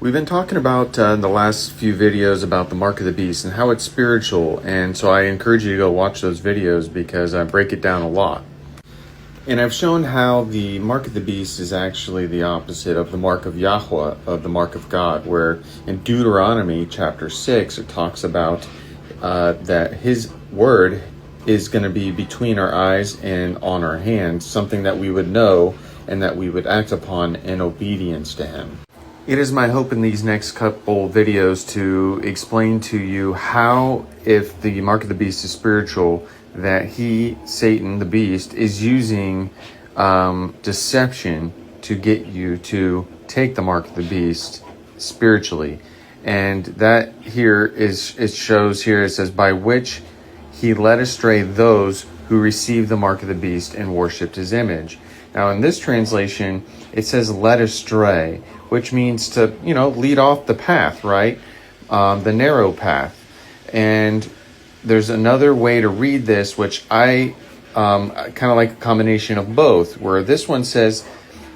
We've been talking about in the last few videos about the mark of the beast and how it's spiritual, and so I encourage you to go watch those videos because I break it down a lot. And I've shown how the mark of the beast is actually the opposite of the mark of Yahweh, of the mark of God, where in Deuteronomy chapter 6 it talks about that his word is going to be between our eyes and on our hands, something that we would know and that we would act upon in obedience to him. It is my hope in these next couple videos to explain to you how, if the mark of the beast is spiritual, that he, Satan, the beast, is using deception to get you to take the mark of the beast spiritually. And that here is, it shows here, it says, by which he led astray those who received the mark of the beast and worshipped his image. Now in this translation, it says led astray, which means to, lead off the path, right? The narrow path. And there's another way to read this, which I kind of like a combination of both, where this one says,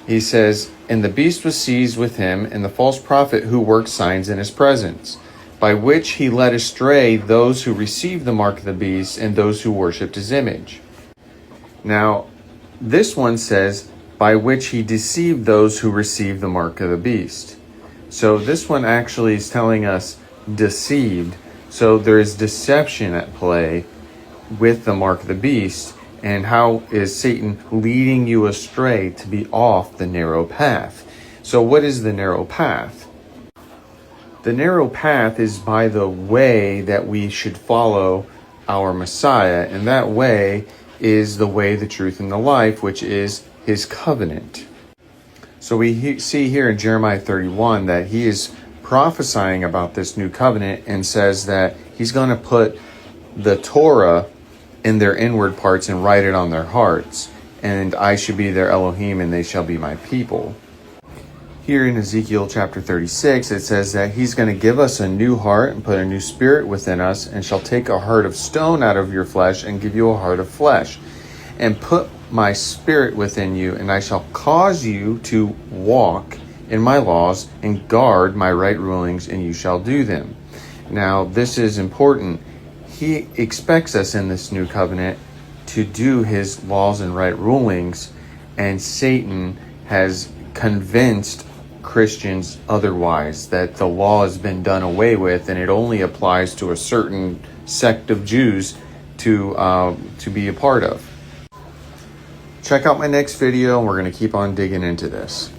he says, and the beast was seized with him, and the false prophet who worked signs in his presence, by which he led astray those who received the mark of the beast and those who worshipped his image. Now, this one says, by which he deceived those who received the mark of the beast. So this one actually is telling us deceived. So there is deception at play with the mark of the beast. And how is Satan leading you astray to be off the narrow path? So what is the narrow path? The narrow path is by the way that we should follow our Messiah. And that way is the way, the truth, and the life, which is his covenant. So we see here in Jeremiah 31 that he is prophesying about this new covenant and says that he's going to put the Torah in their inward parts and write it on their hearts. And I should be their Elohim and they shall be my people. Here in Ezekiel chapter 36, it says that he's going to give us a new heart and put a new spirit within us, and shall take a heart of stone out of your flesh and give you a heart of flesh, and put my spirit within you, and I shall cause you to walk in my laws and guard my right rulings, and you shall do them. Now, this is important. He expects us in this new covenant to do his laws and right rulings, and Satan has convinced Christians otherwise, that the law has been done away with and it only applies to a certain sect of Jews to be a part of. Check out my next video and we're going to keep on digging into this.